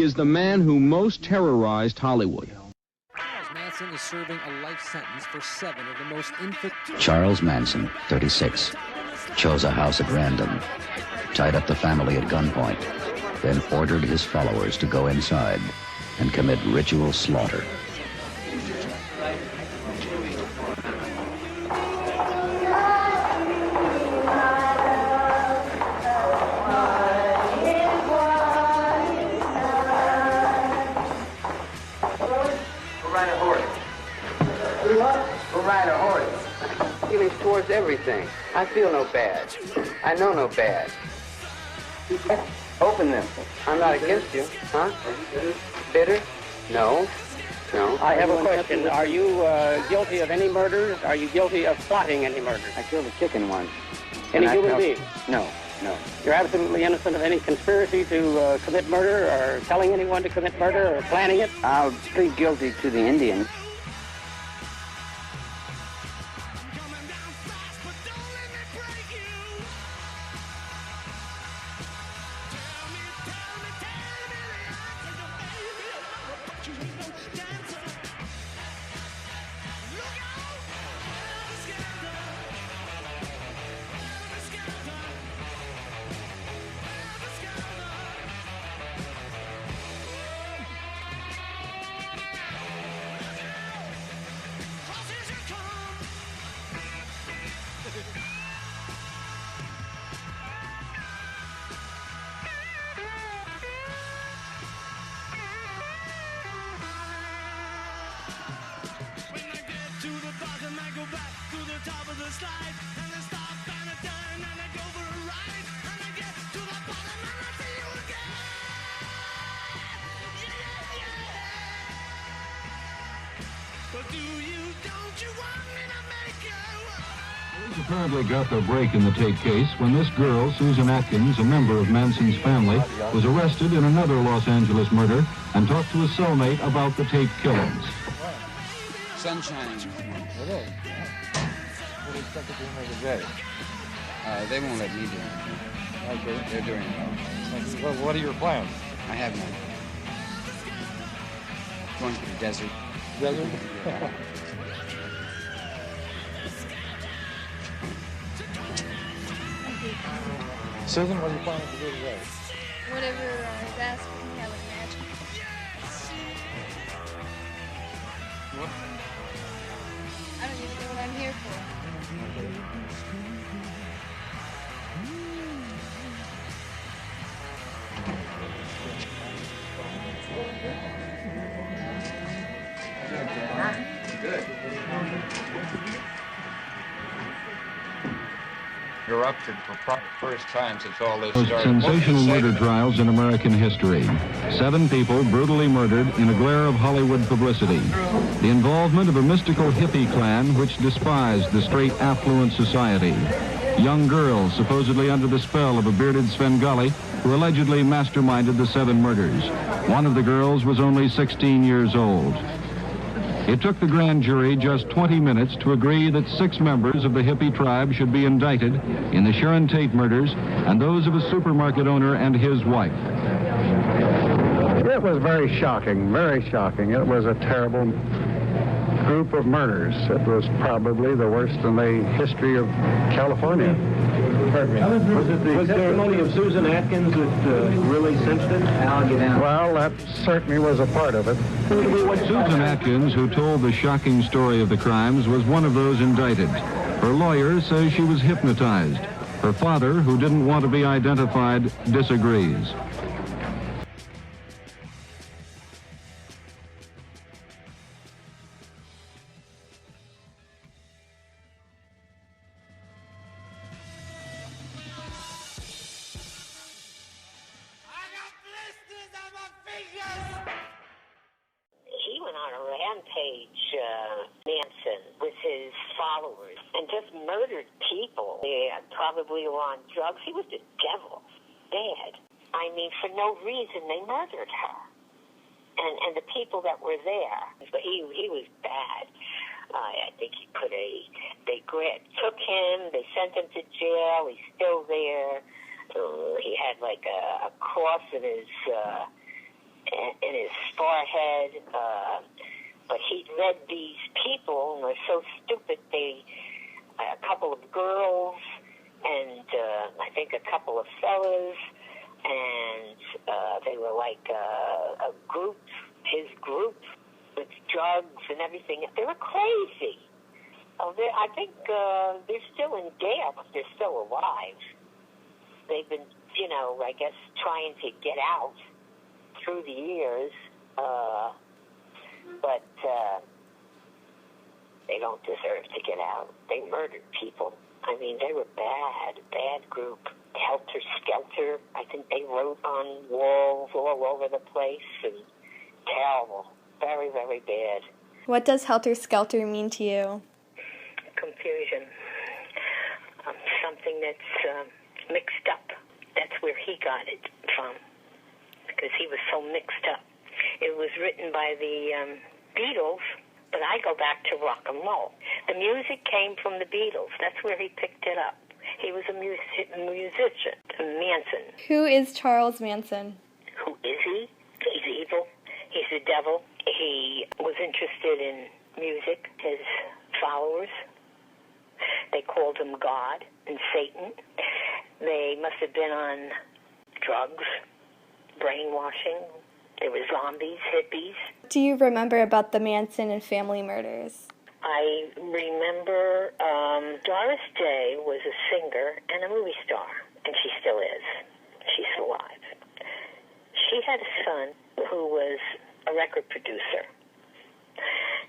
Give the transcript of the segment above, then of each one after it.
Is the man who most terrorized Hollywood. Charles Manson is serving a life sentence for 7 of the most Charles Manson, 36, chose a house at random, tied up the family at gunpoint, then ordered his followers to go inside and commit ritual slaughter. Feelings towards everything. I feel no bad. I know no bad. Open them. I'm not against you, huh? Bitter? No. No. I have a question. Are you guilty of any murders? Are you guilty of plotting any murders? I killed a chicken once. Any human being? No, no. You're absolutely innocent of any conspiracy to commit murder or telling anyone to commit murder or planning it? I'll plead guilty to the Indian. Police apparently got their break in the tape case when this girl, Susan Atkins, a member of Manson's family, was arrested in another Los Angeles murder and talked to a cellmate about the tape killings. Sunshine. It is. What do you expect to do another day? They won't let me do it. Okay. They're doing it. Well, what are your plans? I have none. Going to the desert. Desert? Susan, what are you planning to do today? Whatever is asked of me, I would imagine. What? I don't even know what I'm here for. Erupted for first time since all this Most started. sensational murder trials in American history. 7 people brutally murdered in a glare of Hollywood publicity. The involvement of a mystical hippie clan which despised the straight affluent society. Young girls supposedly under the spell of a bearded Svengali who allegedly masterminded the 7 murders. One of the girls was only 16 years old. It took the grand jury just 20 minutes to agree that 6 members of the hippie tribe should be indicted in the Sharon Tate murders and those of a supermarket owner and his wife. It was very shocking, very shocking. It was a terrible group of murders. It was probably the worst in the history of California. Was it the testimony of Susan Atkins that really cinched it? Well, that certainly was a part of it. Susan Atkins, who told the shocking story of the crimes, was one of those indicted. Her lawyer says she was hypnotized. Her father, who didn't want to be identified, disagrees. He went on a rampage, Manson, with his followers, and just murdered people. Probably were on drugs. He was the devil. Bad. I mean, for no reason, they murdered her. And the people that were there. But he was bad. I think he could have... They took him, they sent him to jail, he's still there. He had like a cross in his in his forehead. But he led these people, and were so stupid. A couple of girls, and I think a couple of fellas, and they were like a group, his group, with drugs and everything. They were crazy. I think they're still in jail, but they're still alive. They've been, I guess, trying to get out through the years, but they don't deserve to get out. They murdered people. I mean, they were bad group. Helter Skelter. I think they wrote on walls all over the place, and terrible. Very, very bad. What does Helter Skelter mean to you? Confusion. Something that's mixed up. That's where he got it from, because he was so mixed up. It was written by the Beatles, but I go back to rock and roll. The music came from the Beatles. That's where he picked it up. He was a musician, Manson. Who is Charles Manson? Who is he? He's evil. He's the devil. He was interested in music. His followers, they called him God and Satan. They must have been on drugs, brainwashing. They were zombies, hippies. What do you remember about the Manson and family murders? I remember Doris Day was a singer and a movie star, and she still is. She's alive. She had a son who was a record producer.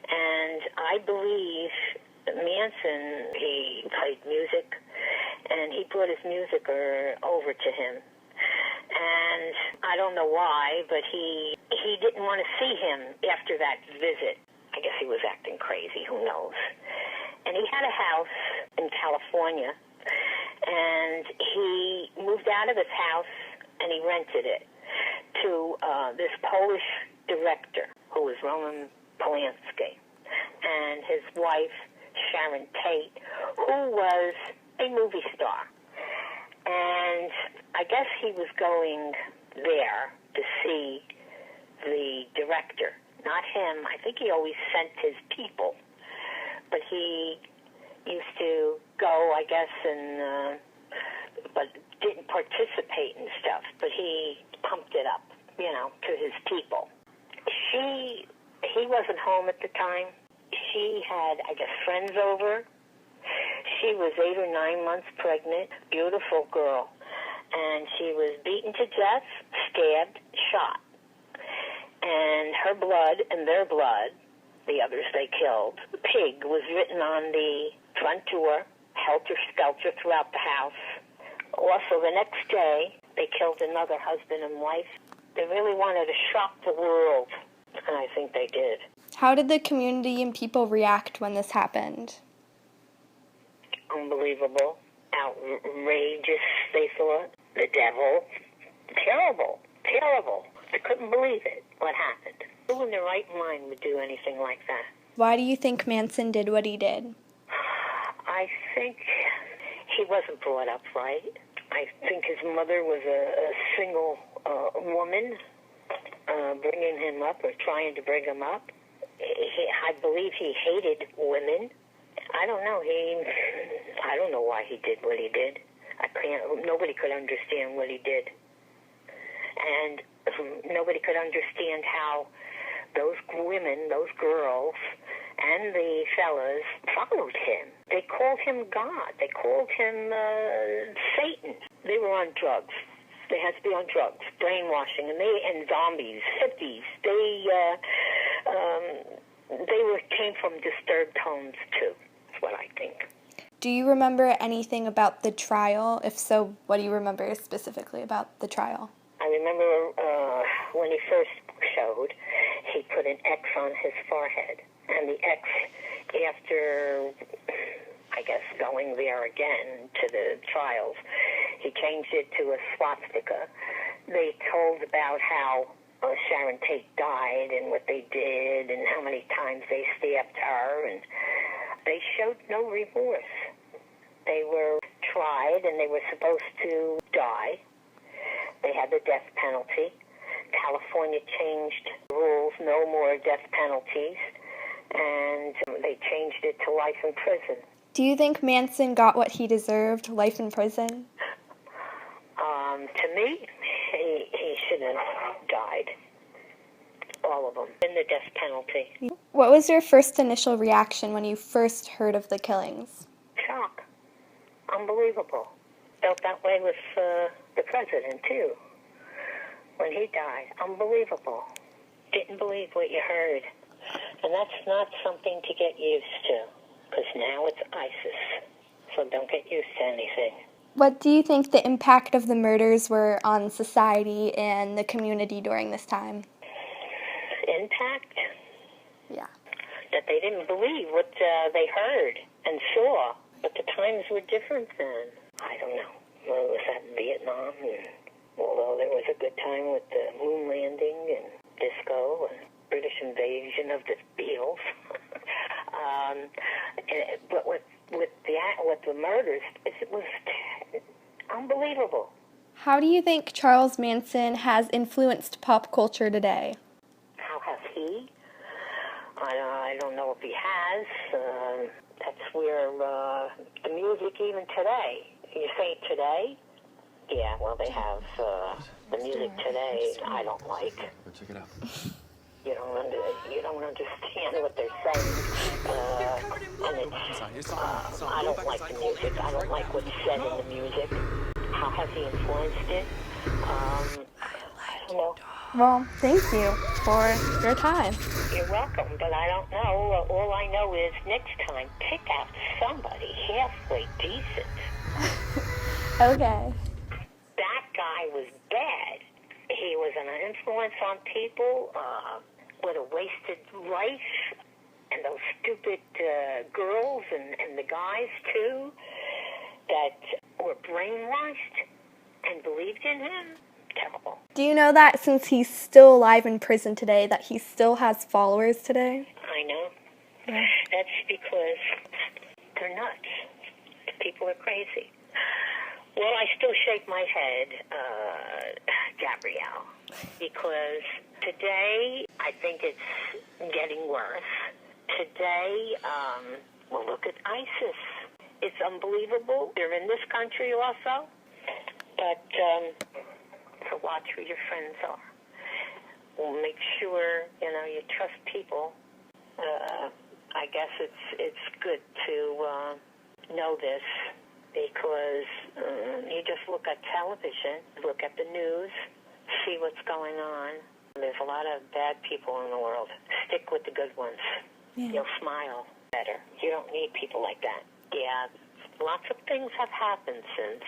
And I believe Manson, he played music, and he brought his music over to him. And I don't know why, but he didn't want to see him after that visit. I guess he was acting crazy, who knows. And he had a house in California, and he moved out of his house and he rented it to this Polish director who was Roman Polanski, and his wife, Sharon Tate, who was a movie star. And I guess he was going there to see the director, not him. I think he always sent his people, but he used to go, I guess, and but didn't participate in stuff. But he pumped it up, to his people. He wasn't home at the time. She had, I guess, friends over. She was 8 or 9 months pregnant, beautiful girl, and she was beaten to death, stabbed, shot. And her blood and their blood, the others they killed, pig, was written on the front door, helter skelter throughout the house. Also, the next day, they killed another husband and wife. They really wanted to shock the world, and I think they did. How did the community and people react when this happened? Unbelievable, outrageous, they thought. The devil. Terrible, terrible. They couldn't believe it, what happened. Who in their right mind would do anything like that? Why do you think Manson did what he did? I think he wasn't brought up right. I think his mother was a single woman bringing him up or trying to bring him up. I believe he hated women. I don't know. I don't know why he did what he did. Nobody could understand what he did. And nobody could understand how those women, those girls, and the fellas followed him. They called him God. They called him Satan. They were on drugs. They had to be on drugs, brainwashing, and zombies, hippies. They came from disturbed homes too. That's what I think. Do you remember anything about the trial? If so, what do you remember specifically about the trial? I remember when he first showed, he put an X on his forehead. And the X, after, I guess, going there again to the trials, he changed it to a swastika. They told about how Sharon Tate died and what they did and how many times they stabbed her. And they showed no remorse. They were tried and they were supposed to die. They had the death penalty. California changed rules, no more death penalties, and they changed it to life in prison. Do you think Manson got what he deserved, life in prison? To me, he should have died. All of them. In the death penalty. What was your first initial reaction when you first heard of the killings? Shock. Unbelievable. Felt that way with the president, too. When he died. Unbelievable. Didn't believe what you heard. And that's not something to get used to. Because now it's ISIS. So don't get used to anything. What do you think the impact of the murders were on society and the community during this time? Impact? Yeah. That they didn't believe what they heard and saw. But the times were different then. I don't know. Well, it was that in Vietnam. And although there was a good time with the moon landing and disco and British invasion of the Beatles. But with the murders, it was unbelievable. How do you think Charles Manson has influenced pop culture today? How has he? I don't know if he has. That's where the music even today. You say today? Yeah, well, they have the music today I don't like. Check it out. You don't understand what they're saying. And it's, I don't like the music. I don't like what's said in the music. How has he influenced it? I don't know. Well, thank you for your time. You're welcome, but I don't know. All I know is next time, pick out somebody halfway decent. Okay. That guy was bad. He was an influence on people, with a wasted life, and those stupid girls and the guys, too, that were brainwashed and believed in him. Terrible. Do you know that since he's still alive in prison today, that he still has followers today? I know. Yeah. That's because they're nuts. People are crazy. Well, I still shake my head, Gabrielle, because today I think it's getting worse. Today, well, look at ISIS. It's unbelievable. They're in this country also, but so watch who your friends are. We'll make sure you trust people. I guess it's good to know this. Because you just look at television, look at the news, see what's going on. There's a lot of bad people in the world. Stick with the good ones. Yeah. You'll smile better. You don't need people like that. Yeah, lots of things have happened since,